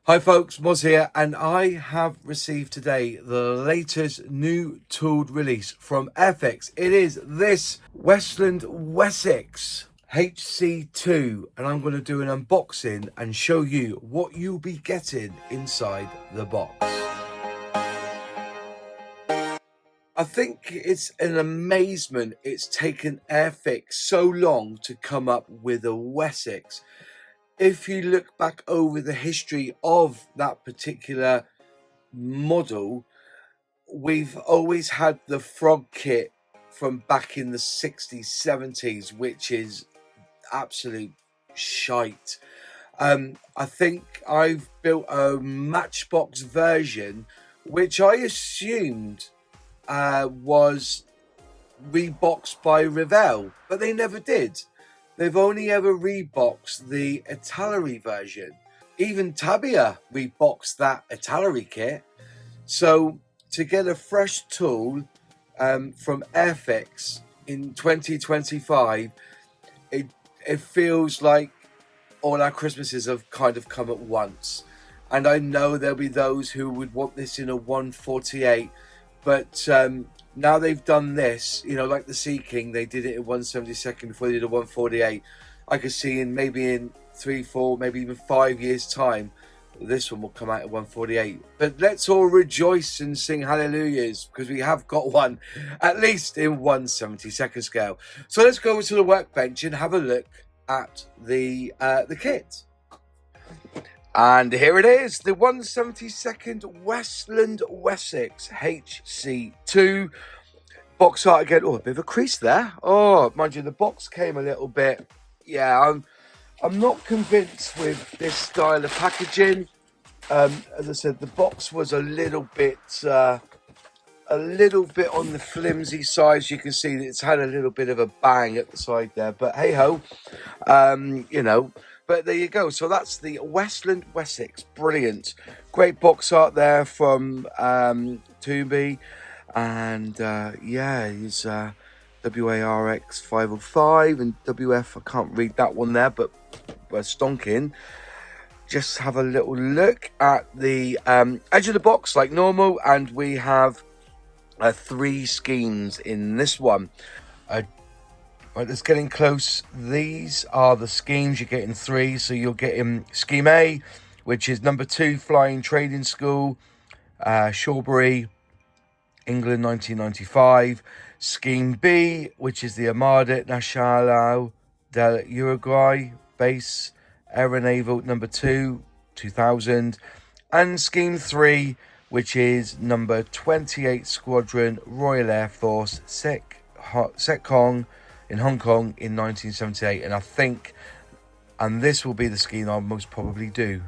Hi folks, Moz here, and I have received today the latest new tooled release from Airfix. It is this Westland Wessex HC2, and I'm going to do an unboxing and show you what you'll be getting inside the box. I think it's an amazement it's taken Airfix so long to come up with a Wessex. If you look back over the history of that particular model, we've always had the frog kit from back in the 60s, 70s, which is absolute shite. I think I've built a matchbox version, which I assumed was reboxed by Revell, but they never did. They've only ever reboxed the Italeri version. Even Tabia reboxed that Italeri kit. So to get a fresh tool from Airfix in 2025, it feels like all our Christmases have kind of come at once. And I know there'll be those who would want this in a 148, but now they've done this, you know, like the Sea King, they did it in 1/72 before they did a 148. I could see in 3, 4, maybe even 5 years' time, this one will come out at 148. But let's all rejoice and sing hallelujahs, because we have got one, at least in 1/72 scale. So let's go over to the workbench and have a look at the kit. And here it is, the 1/72 Westland Wessex HC2 box art again. Oh, a bit of a crease there. Oh, mind you, the box came a little bit. Yeah, I'm not convinced with this style of packaging. As I said, the box was a little bit on the flimsy side. You can see that it's had a little bit of a bang at the side there, but hey ho, you know. But there you go. So that's the Westland Wessex. Brilliant. Great box art there from Toomey. And yeah, he's WARX 505 and WF. I can't read that one there, but we're stonking. Just have a little look at the edge of the box like normal. And we have 3 schemes in this one. Right, let's get in close. These are the schemes. You're getting 3. So you're getting Scheme A, which is number 2, Flying Trading School, Shawbury, England, 1995. Scheme B, which is the Armada Nacional del Uruguay base, Aeronaval, number 2, 2000. And Scheme 3, which is number 28 Squadron, Royal Air Force, Setkong, in Hong Kong in 1978, and I think, and this will be the scheme I'll most probably do.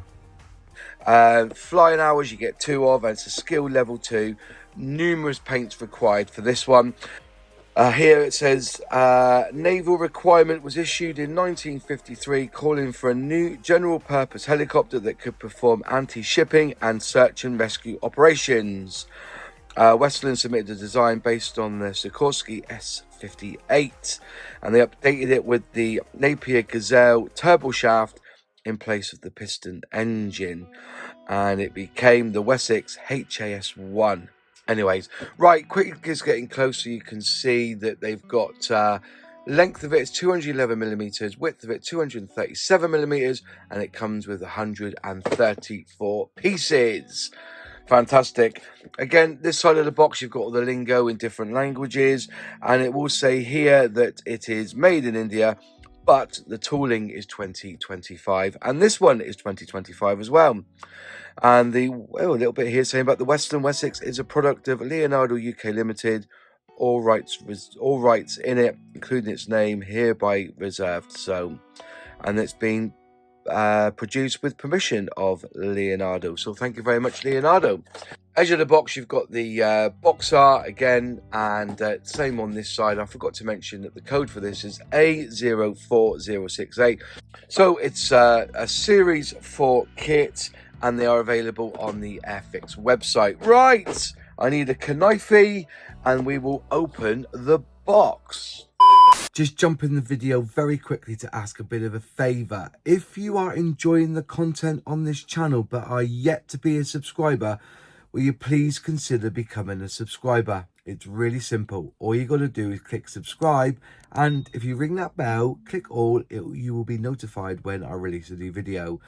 Flying hours you get 2 of, and it's a skill level 2. Numerous paints required for this one. Here it says naval requirement was issued in 1953, calling for a new general purpose helicopter that could perform anti-shipping and search and rescue operations. Westland submitted a design based on the Sikorsky S-58, and they updated it with the Napier Gazelle turbo shaft in place of the piston engine, and it became the Wessex HAS1. Anyways, right, quick is getting closer. You can see that they've got length of it is 211 millimeters, width of it 237 millimeters, and it comes with 134 pieces. Fantastic. Again, this side of the box, you've got all the lingo in different languages, and it will say here that it is made in India, but the tooling is 2025, and this one is 2025 as well. And a little bit here saying about the Westland Wessex is a product of Leonardo UK Limited. All rights in it, including its name, hereby reserved. So, and it's been produced with permission of Leonardo. So thank you very much, Leonardo. Edge of the box, you've got the box art again, and same on this side. I forgot to mention that the code for this is A04068. So it's a Series 4 kit, and they are available on the Airfix website. Right, I need a knife, and we will open the box. just jump in the video very quickly to ask a bit of a favour. If you are enjoying the content on this channel but are yet to be a subscriber, will you please consider becoming a subscriber? It's really simple. All you got to do is click subscribe, and if you ring that bell, click all, you will be notified when I release a new video.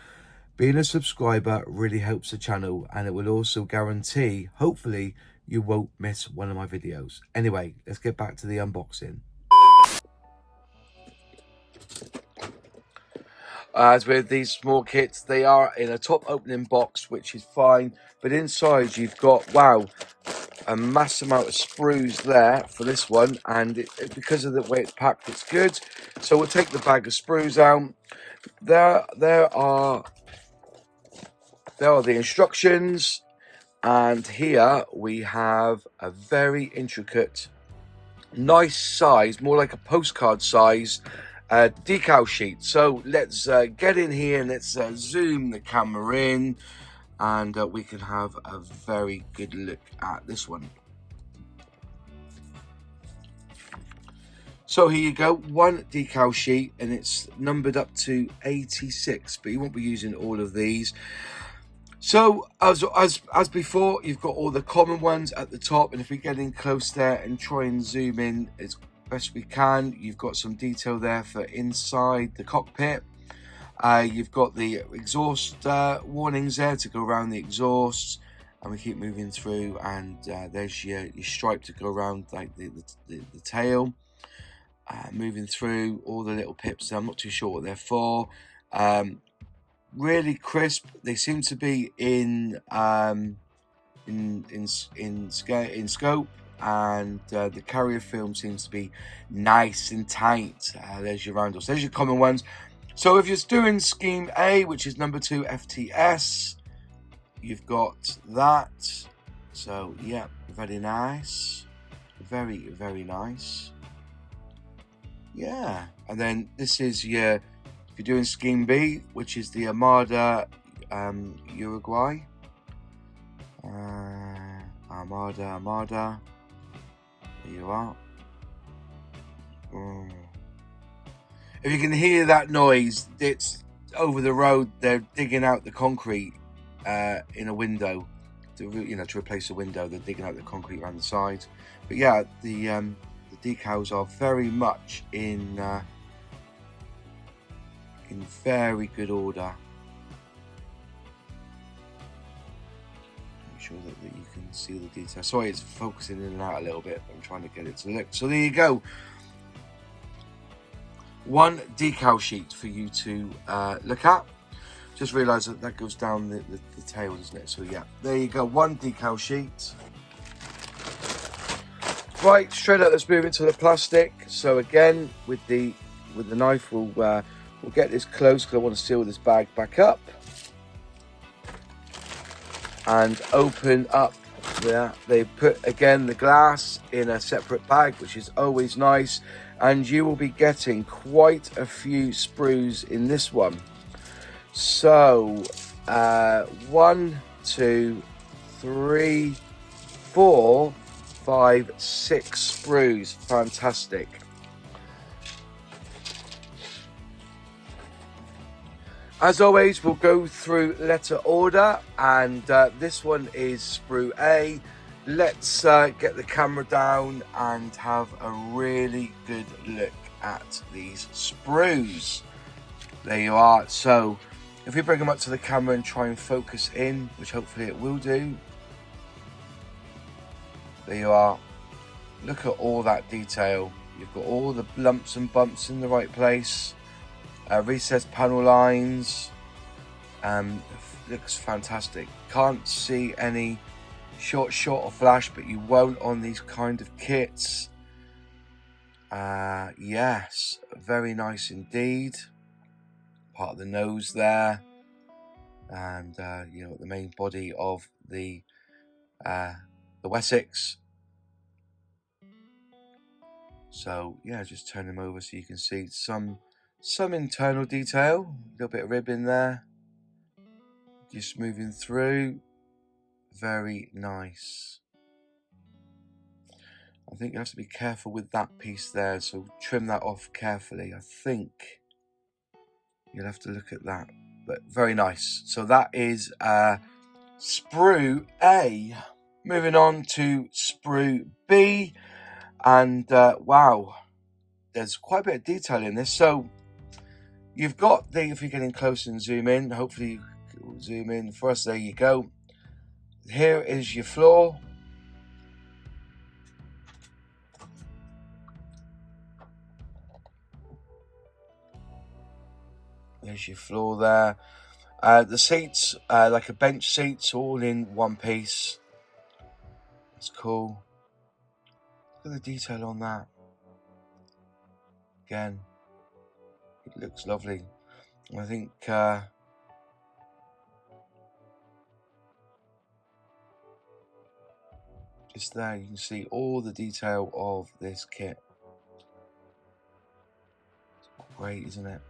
Being a subscriber really helps the channel, and it will also guarantee, hopefully, you won't miss one of my videos. Anyway, let's get back to the unboxing. As with these small kits, they are in a top opening box, which is fine, but inside you've got, wow, a mass amount of sprues there for this one, and because of the way it's packed, it's good. So we'll take the bag of sprues out. There are the instructions, and here we have a very intricate, nice size, more like a postcard size decal sheet. So let's get in here and let's zoom the camera in, and we can have a very good look at this one. So here you go, one decal sheet, and it's numbered up to 86, but you won't be using all of these. So as before, you've got all the common ones at the top, and if we get in close there and try and zoom in as best we can, you've got some detail there for inside the cockpit. You've got the exhaust warnings there to go around the exhausts, and we keep moving through, and there's your stripe to go around like the tail. Moving through all the little pips, I'm not too sure what they're for. Really crisp. They seem to be in scope, and the carrier film seems to be nice and tight. There's your roundels. There's your common ones. So if you're doing scheme A, which is number 2 FTS, you've got that. So yeah, very nice, very, very nice. Yeah, and then this is your, if you're doing scheme B, which is the Armada Uruguay. Armada. There you are. If you can hear that noise, it's over the road. They're digging out the concrete in a window to replace a window. They're digging out the concrete around the side. But yeah, the decals are very much in very good order. Make sure that you can see the detail. Sorry, it's focusing in and out a little bit. I'm trying to get it to look. So there you go. One decal sheet for you to look at. Just realised that goes down the tail, doesn't it? So yeah, there you go. One decal sheet. Right, straight up, let's move into the plastic. So again, with the knife, we'll get this close because I want to seal this bag back up and open up there. They put again the glass in a separate bag, which is always nice, and you will be getting quite a few sprues in this one. So 1, 2, 3, 4, 5, 6 sprues. Fantastic. As always, we'll go through letter order, and this one is sprue A. Let's get the camera down and have a really good look at these sprues. There you are. So if we bring them up to the camera and try and focus in, which hopefully it will do. There you are. Look at all that detail. You've got all the lumps and bumps in the right place. Recessed panel lines. Looks fantastic. Can't see any short or flash, but you won't on these kind of kits. Yes, very nice indeed. Part of the nose there, and the main body of the Wessex. So yeah, just turn them over so you can see some internal detail. A little bit of ribbon there. Just moving through. Very nice. I think you have to be careful with that piece there, so trim that off carefully. I think you'll have to look at that, but very nice. So that is sprue A. Moving on to sprue B, and wow, there's quite a bit of detail in this. So you've got the, if you're getting close and zoom in, hopefully you zoom in for us, there you go. Here is your floor. There's your floor there. The seats, like a bench seats, all in one piece. It's cool. Look at the detail on that. Again, it looks lovely. I think just there you can see all the detail of this kit. It's great, isn't it?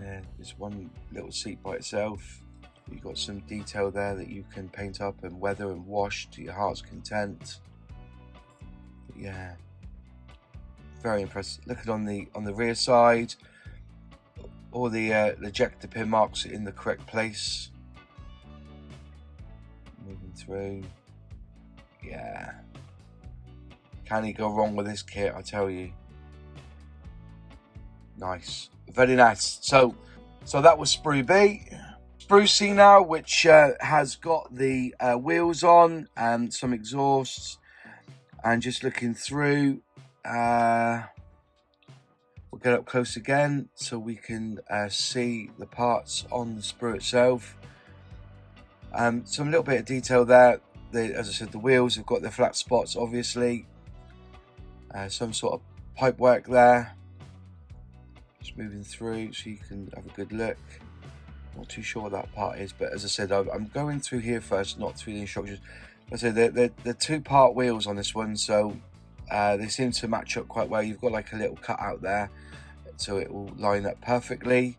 Yeah, there's one little seat by itself. You've got some detail there that you can paint up and weather and wash to your heart's content. But yeah, very impressive. Look at on the rear side, all the ejector pin marks in the correct place. Moving through, yeah. Can you go wrong with this kit? I tell you. Nice, very nice. So that was sprue B. Sprue C now, which has got the wheels on and some exhausts. And just looking through, we'll get up close again so we can see the parts on the sprue itself. Some little bit of detail there. As I said, the wheels have got the flat spots, obviously. Some sort of pipe work there. Just moving through so you can have a good look. Not too sure what that part is, but as I said, I'm going through here first, not through the instructions. As I said, they're two-part wheels on this one, so they seem to match up quite well. You've got like a little cut out there, so it will line up perfectly.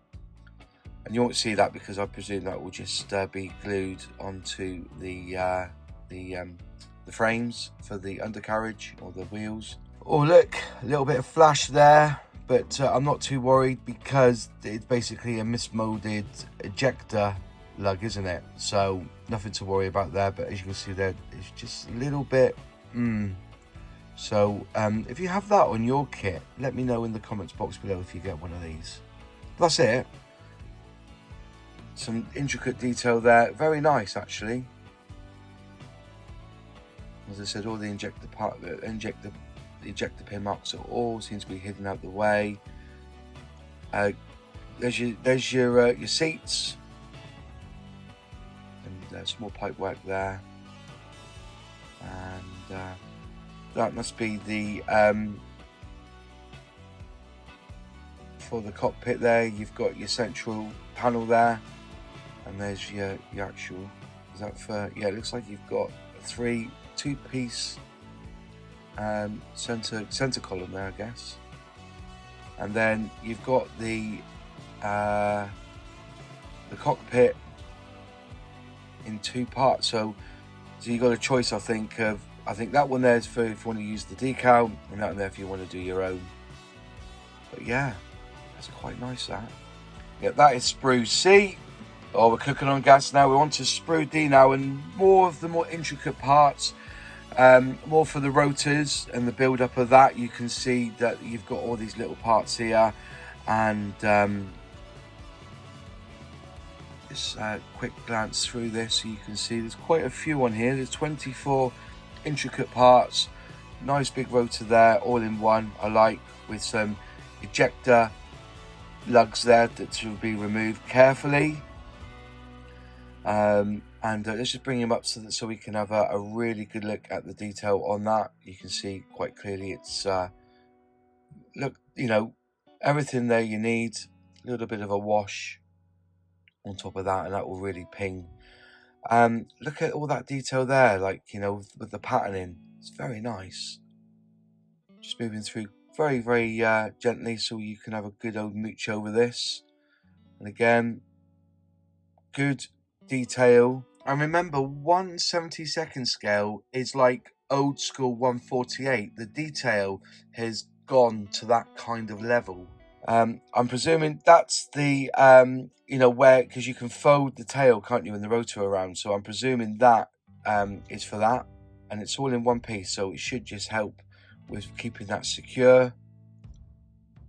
And you won't see that because I presume that will just be glued onto the frames for the undercarriage or the wheels. Oh look, a little bit of flash there. But I'm not too worried because it's basically a mismolded ejector lug, isn't it? So nothing to worry about there. But as you can see there, it's just a little bit. So if you have that on your kit, let me know in the comments box below if you get one of these. That's it. Some intricate detail there. Very nice, actually. As I said, all the the ejector pin marks are all seem to be hidden out the way. There's your seats and small pipe work there, and that must be the for the cockpit there. You've got your central panel there, and there's your actual. Is that for? Yeah, it looks like you've got a two-piece center column there, I guess. And then you've got the cockpit in two parts. So you've got a choice, I think that one there is for if you want to use the decal, and that one there if you want to do your own. But yeah, that's quite nice, that. Yeah, that is sprue C. Oh, we're cooking on gas now. We're on to sprue D now, and more of the more intricate parts. More for the rotors and the build up of that. You can see that you've got all these little parts here, and just quick glance through this so you can see there's quite a few on here. There's 24 intricate parts, nice big rotor there, all in one. I like, with some ejector lugs there that should be removed carefully. And let's just bring him up so we can have a really good look at the detail on that. You can see quite clearly it's look, you know, everything there you need. A little bit of a wash on top of that, and that will really ping. Look at all that detail there, like, you know, with the patterning. It's very nice. Just moving through very, very gently, so you can have a good old mooch over this. And again, good detail. And remember, 1/72 scale is like old school 1/48. The detail has gone to that kind of level. I'm presuming that's the where, because you can fold the tail, can't you, in the rotor around. So I'm presuming that is for that, and it's all in one piece, so it should just help with keeping that secure.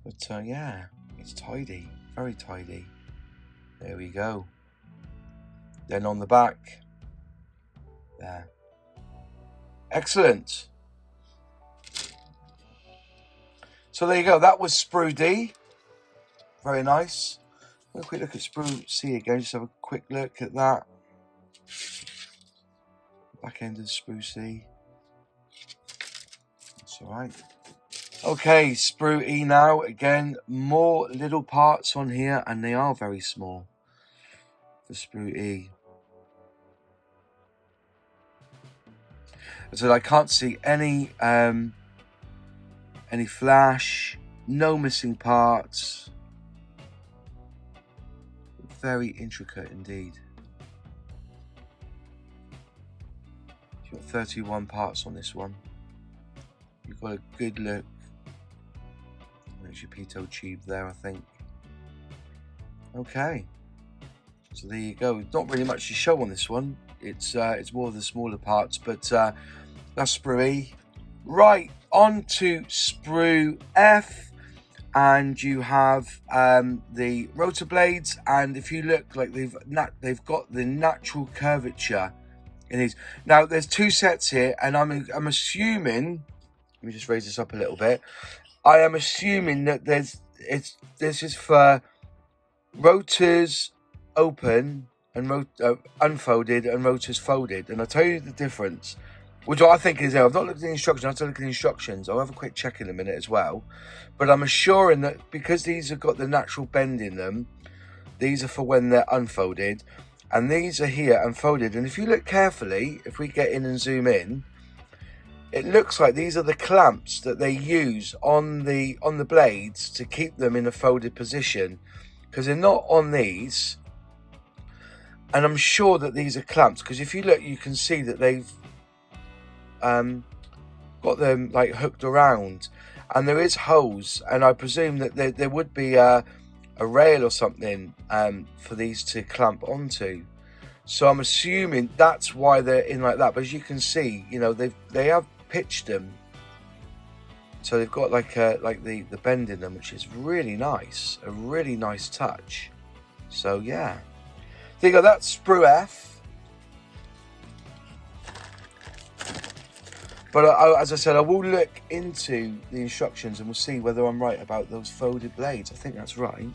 But yeah, it's tidy, very tidy. There we go. Then on the back, there. Excellent. So there you go. That was Sprue D. Very nice. Have a quick look at Sprue C again. Just have a quick look at that. Back end of Sprue C. That's alright. Okay, Sprue E now. Again, more little parts on here, and they are very small for Sprue E. So I can't see any flash, no missing parts. Very intricate indeed. You've got 31 parts on this one. You've got a good look. There's your pitot tube there, I think. Okay. So there you go. Not really much to show on this one. It's more of the smaller parts, but that's Sprue E. Right, on to Sprue F, and you have the rotor blades, and if you look, like they've got the natural curvature in these. Now there's two sets here, and I'm assuming. Let me just raise this up a little bit. I am assuming that this is for rotors open and unfolded and rotors folded, and I'll tell you the difference, which I think is, I've not looked at the instructions. I'll have to look at the instructions. I'll have a quick check in a minute as well, but I'm assuring that because these have got the natural bend in them, these are for when they're unfolded, and these are here unfolded. And if you look carefully, if we get in and zoom in, it looks like these are the clamps that they use on the blades to keep them in a folded position, because they're not on these. And I'm sure that these are clamps, because if you look, you can see that they've got them like hooked around, and there is holes, and I presume that there would be a rail or something for these to clamp onto. So I'm assuming that's why they're in like that. But as you can see, they have pitched them, so they've got like the bend in them, which is really nice, a really nice touch. So yeah, there you go. That's Sprue F. But as I said, I will look into the instructions and we'll see whether I'm right about those folded blades. I think that's right.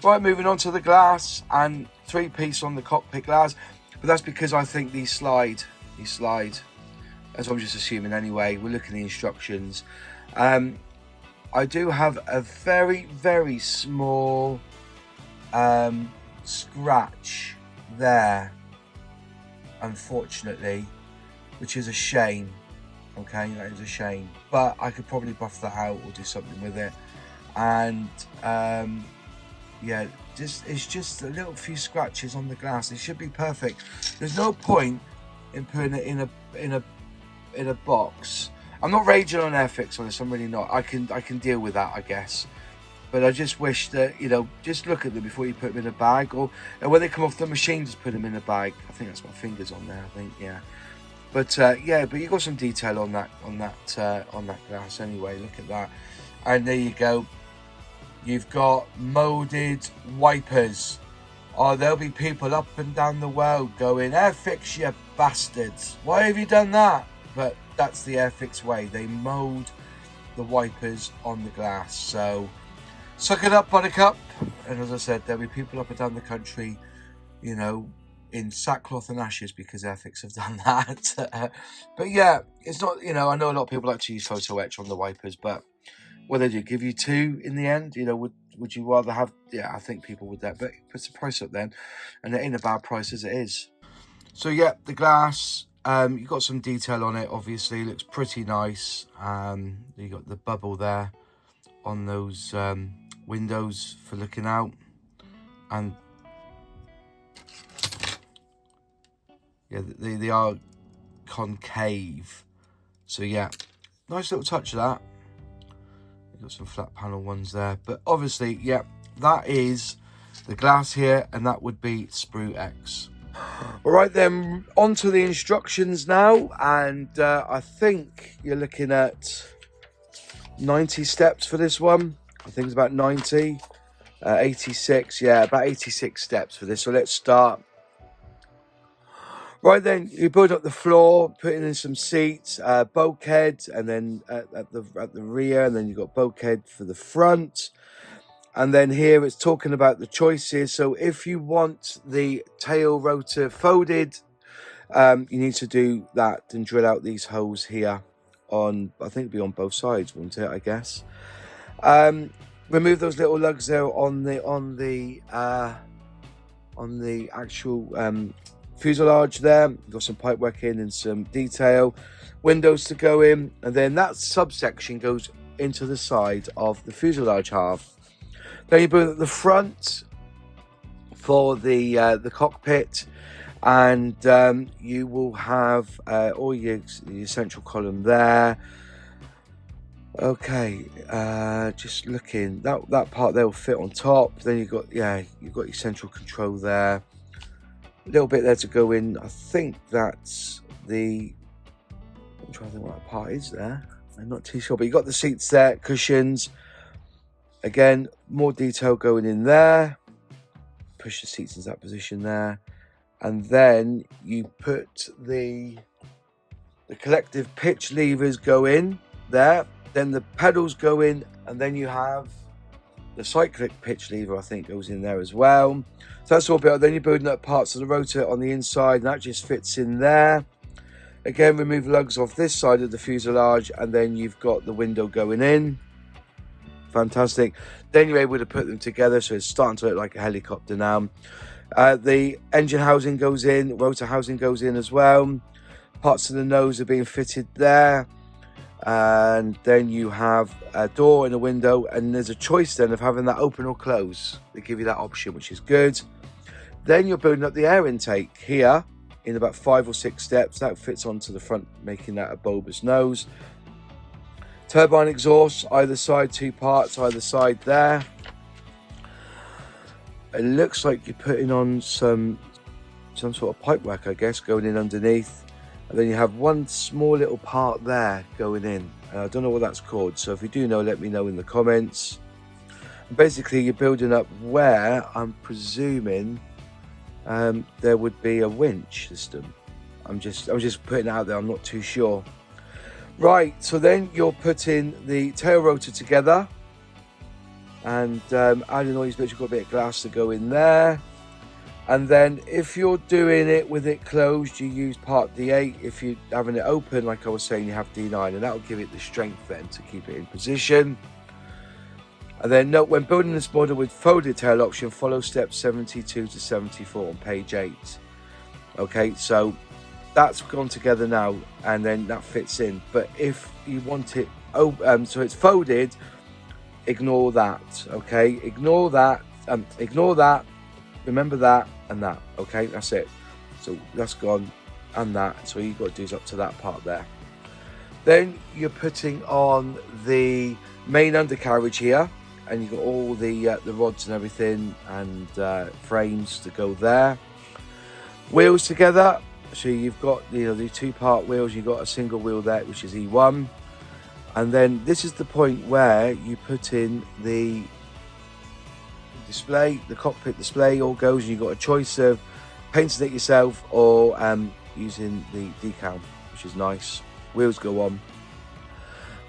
Right, moving on to the glass, and 3-piece on the cockpit glass, but that's because I think these slide, as I'm just assuming anyway. We'll look at the instructions. I do have a very, very small scratch there, unfortunately, which is a shame. Okay, that is a shame, but I could probably buff that out or do something with it. And yeah, it's just a little few scratches on the glass. It should be perfect. There's no point in putting it in a box. I'm not raging on Airfix on this. I'm really not. I can deal with that, I guess. But I just wish that, just look at them before you put them in a bag, or when they come off the machine, just put them in a bag. I think that's my fingers on there. I think, yeah. But yeah, but you got some detail on that glass anyway. Look at that, and there you go. You've got molded wipers. Oh, there'll be people up and down the world going, Airfix, you bastards. Why have you done that? But that's the Airfix way. They mold the wipers on the glass. So suck it up, buttercup. And as I said, there'll be people up and down the country, in sackcloth and ashes because Airfix have done that. But yeah, it's not, I know a lot of people like to use photo etch on the wipers, but what they do, give you 2 in the end. Would you rather have? Yeah, I think people would that, but it puts the price up then, and it ain't a bad price as it is. So yeah, the glass You've got some detail on it, obviously. It looks pretty nice. You got the bubble there on those windows for looking out. And yeah, they are concave. So yeah, nice little touch of that. You've got some flat panel ones there. But obviously, yeah, that is the glass here, and that would be Sprue X. All right, then, on to the instructions now. And I think you're looking at 90 steps for this one. I think it's about 90. 86, yeah, about 86 steps for this. So let's start. Right then, you build up the floor, putting in some seats, bulkhead, and then at the rear, and then you've got bulkhead for the front. And then here it's talking about the choices. So if you want the tail rotor folded, you need to do that and drill out these holes here on, I think it'd be on both sides, wouldn't it, I guess. Remove those little lugs there on the actual fuselage there. Got some pipe work in and some detail, windows to go in, and then that subsection goes into the side of the fuselage half. Then you put the front for the cockpit, and you will have all your central column there. Okay, just looking, that part there will fit on top. Then you've got your central control there. A little bit there to go in. I think that's I'm trying to think what that part is there. I'm not too sure, but you got the seats there, cushions. Again, more detail going in there. Push the seats into that position there. And then you put the collective pitch levers go in there. Then the pedals go in, and then you have the cyclic pitch lever, I think, goes in there as well. So that's all built. Then you're building up parts of the rotor on the inside, and that just fits in there. Again, remove lugs off this side of the fuselage, and then you've got the window going in. Fantastic. Then you're able to put them together, so it's starting to look like a helicopter now. The engine housing goes in, rotor housing goes in as well. Parts of the nose are being fitted there. And then you have a door and a window, and there's a choice then of having that open or close. They give you that option, which is good. Then you're building up the air intake here in about 5 or 6 steps. That fits onto the front, making that a bulbous nose. Turbine exhaust, either side, 2 parts, either side there. It looks like you're putting on some sort of pipe work, I guess, going in underneath. And then you have one small little part there going in. I don't know what that's called, so if you do know, let me know in the comments. And basically, you're building up where I'm presuming there would be a winch system. I'm just putting it out there. I'm not too sure. Right, so then you're putting the tail rotor together, and adding all these bits. You've got a bit of glass to go in there. And then if you're doing it with it closed, you use part D8. If you're having it open, like I was saying, you have D9, and that will give it the strength then to keep it in position. And then note, when building this model with folded tail option, follow steps 72 to 74 on page 8. Okay, so that's gone together now, and then that fits in. But if you want it so it's folded, ignore that. Okay, ignore that, remember that and that. Okay, that's it. So that's gone, and that. So you've got to do is up to that part there. Then you're putting on the main undercarriage here, and you've got all the rods and everything, and frames to go there. Wheels together. So you've got the 2-part wheels. You've got a single wheel there, which is E1, and then this is the point where you put in the display, the cockpit display all goes. You've got a choice of painting it yourself or using the decal, which is nice. Wheels go on,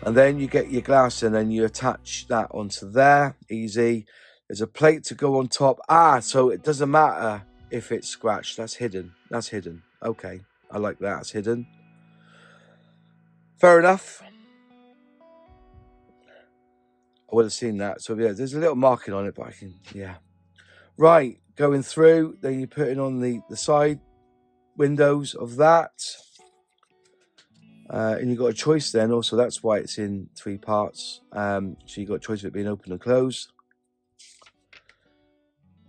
and then you get your glass, and then you attach that onto there. Easy. There's a plate to go on top. So it doesn't matter if it's scratched. That's hidden. Okay, I like that. It's hidden. Fair enough. I would have seen that. So yeah, there's a little marking on it, but right, going through. Then you're putting on the side windows of that. And you've got a choice then also, that's why it's in 3 parts. So you've got a choice of it being open and closed.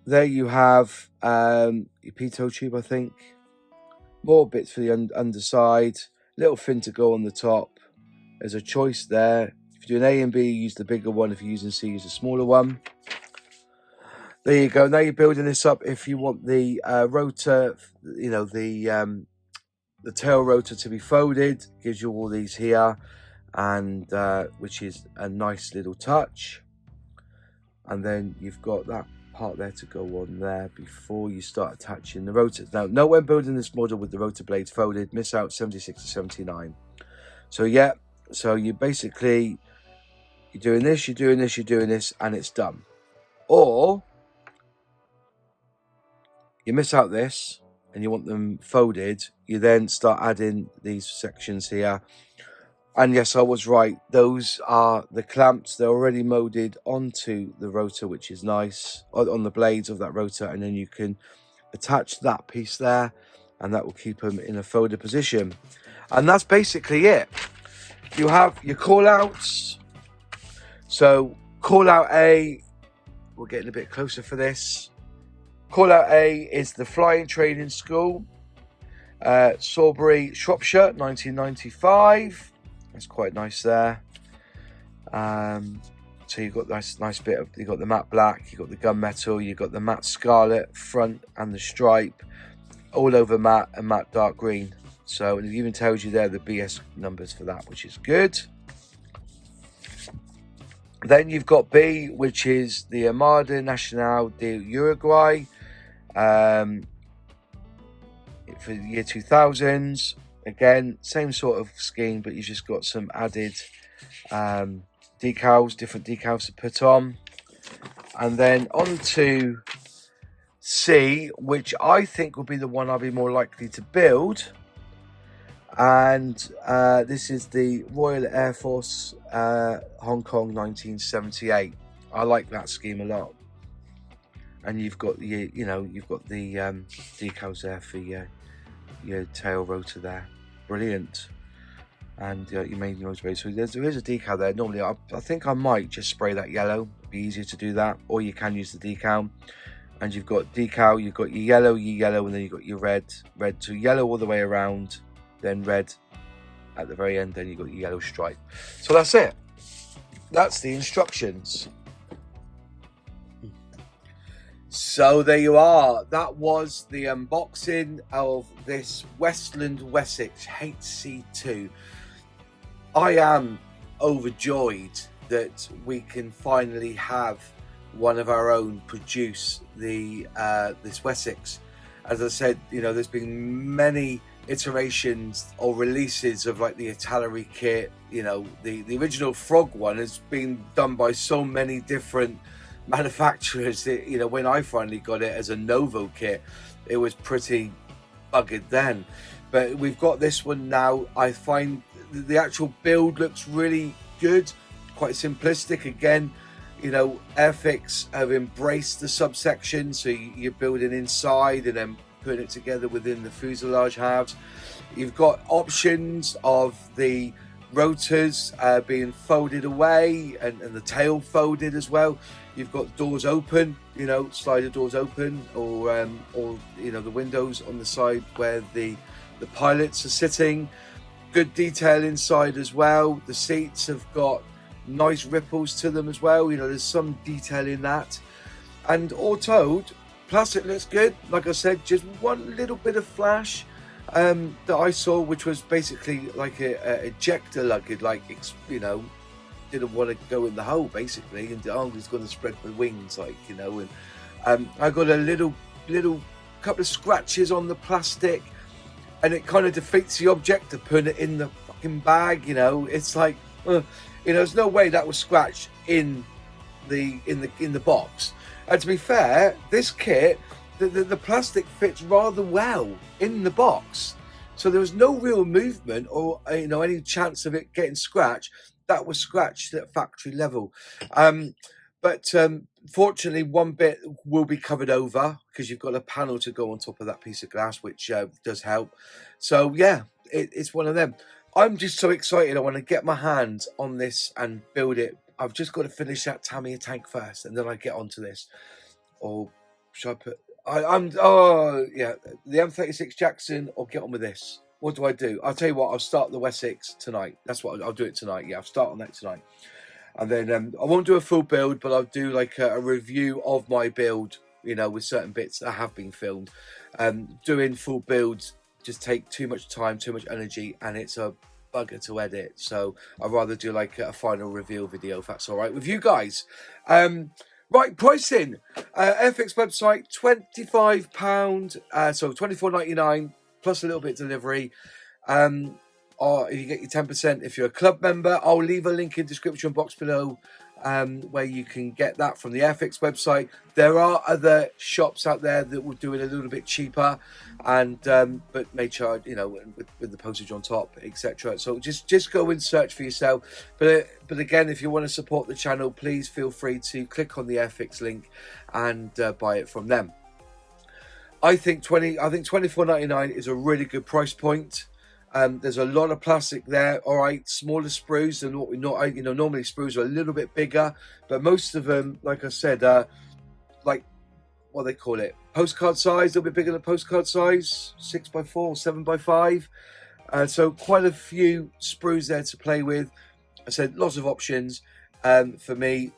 There you have your pitot tube, I think. More bits for the underside. Little fin to go on the top. There's a choice there. If you're doing A and B, use the bigger one. If you're using C, use the smaller one. There you go. Now you're building this up. If you want the rotor, you know, the tail rotor to be folded, gives you all these here, and which is a nice little touch. And then you've got that part there to go on there before you start attaching the rotors. Now, note when building this model with the rotor blades folded, miss out 76 to 79. So yeah, so you basically, you're doing this, you're doing this, you're doing this, and it's done. Or you miss out this and you want them folded, you then start adding these sections here. And yes, I was right. Those are the clamps. They're already molded onto the rotor, which is nice, on the blades of that rotor. And then you can attach that piece there, and that will keep them in a folded position. And that's basically it. You have your call outs. So call out A, we're getting a bit closer for this. Call out A is the Flying Training School, Salisbury, Shropshire, 1995. That's quite nice there. So you've got this nice bit of, you've got the matte black, you've got the gunmetal, you've got the matte scarlet front and the stripe, all over matte and matte dark green. So it even tells you there the BS numbers for that, which is good. Then you've got B, which is the Armada Nacional de Uruguay, for the year 2000s. Again, same sort of scheme, but you've just got some added decals, different decals to put on. And then on to C, which I think will be the one I'll be more likely to build. And this is the Royal Air Force Hong Kong 1978. I like that scheme a lot. And you've got the, you know, you've got the decals there for your tail rotor there. Brilliant. And your main nose blade. So there is a decal there. Normally I think I might just spray that yellow. It'd be easier to do that, or you can use the decal. And you've got decal, you've got your yellow, and then you've got your red. So yellow all the way around, then red at the very end, then you've got your yellow stripe. So that's it. That's the instructions. So there you are. That was the unboxing of this Westland Wessex HC2. I am overjoyed that we can finally have one of our own produce the this Wessex. As I said, you know, there's been many iterations or releases of like the Italeri kit. You know, the original Frog one has been done by so many different manufacturers. You know, when I finally got it as a Novo kit, it was pretty buggered then, but we've got this one now. I find the actual build looks really good, quite simplistic. Again, you know, Airfix have embraced the subsection, so you're building inside and then putting it together within the fuselage halves. You've got options of the rotors being folded away and the tail folded as well. You've got doors open, you know, slider doors open, or you know, the windows on the side where the pilots are sitting. Good detail inside as well. The seats have got nice ripples to them as well. You know, there's some detail in that. And all told, plus it looks good. Like I said, just one little bit of flash that I saw, which was basically like a ejector lugger, like, you know, didn't want to go in the hole basically, and the arm was going to spread the wings, like, you know. And I got a little couple of scratches on the plastic, and it kind of defeats the object of putting it in the fucking bag. You know, it's like, you know, there's no way that was scratched in the box. And to be fair, this kit, the plastic fits rather well in the box, so there was no real movement or, you know, any chance of it getting scratched. That was scratched at factory level. But fortunately, one bit will be covered over because you've got a panel to go on top of that piece of glass, which does help. So yeah, it's one of them. I'm just so excited. I want to get my hands on this and build it. I've just got to finish that Tamiya tank first, and then I get onto this. Or should I put? Oh yeah, the M36 Jackson, or get on with this. What do I do? I'll tell you what. I'll start the Wessex tonight. That's what I'll do it tonight. Yeah, I'll start on that tonight, and then I won't do a full build, but I'll do like a review of my build. You know, with certain bits that have been filmed. Doing full builds just take too much time, too much energy, and it's a bugger to edit. So I'd rather do like a final reveal video, if that's all right with you guys. Right, pricing. Airfix website, £25, so £24.99 plus a little bit delivery. Or if you get your 10% if you're a club member, I'll leave a link in the description box below where you can get that from the Airfix website. There are other shops out there that will do it a little bit cheaper, and but may charge, you know, with the postage on top, etc. So just go and search for yourself. But again, if you want to support the channel, please feel free to click on the Airfix link and buy it from them. I think £24.99 is a really good price point. There's a lot of plastic there. All right, smaller sprues than what we normally sprues are a little bit bigger, but most of them, like I said, like what they call it, postcard size, a little bit bigger than postcard size, 6x4, 7x5. So quite a few sprues there to play with. I said lots of options. For me,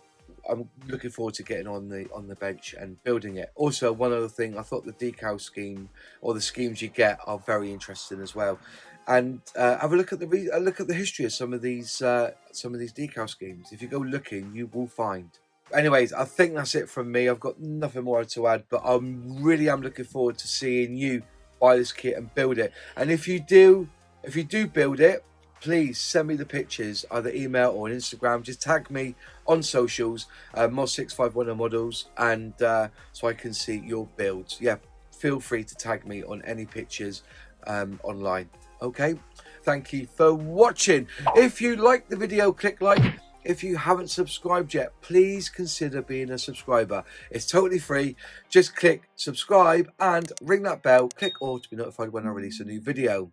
I'm looking forward to getting on the bench and building it. Also, one other thing, I thought the decal scheme, or the schemes you get, are very interesting as well. And have a look at the history of some of these decal schemes. If you go looking, you will find. Anyways, I think that's it from me. I've got nothing more to add, but I really am looking forward to seeing you buy this kit and build it. And if you do build it, please send me the pictures, either email or on Instagram. Just tag me on socials, Moz651 Models, and so I can see your builds. Yeah, feel free to tag me on any pictures online. Okay, thank you for watching. If you like the video, click like. If you haven't subscribed yet, please consider being a subscriber. It's totally free. Just click subscribe and ring that bell. Click all to be notified when I release a new video.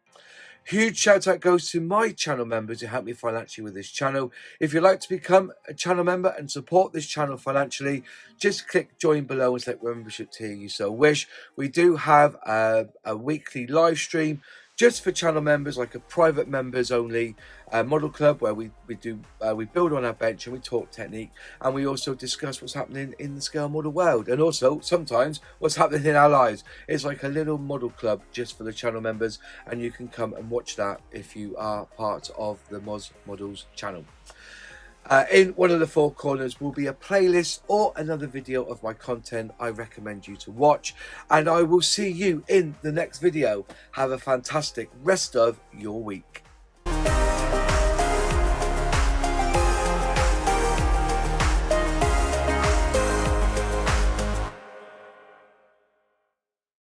Huge shout out goes to my channel members who help me financially with this channel. If you'd like to become a channel member and support this channel financially, just click join below and select membership tier you so wish. We do have a weekly live stream just for channel members, like a private members only model club, where we build on our bench and we talk technique, and we also discuss what's happening in the scale model world, and also sometimes what's happening in our lives. It's like a little model club just for the channel members, and you can come and watch that if you are part of the Moz Models channel. In one of the four corners will be a playlist or another video of my content I recommend you to watch, and I will see you in the next video. Have a fantastic rest of your week.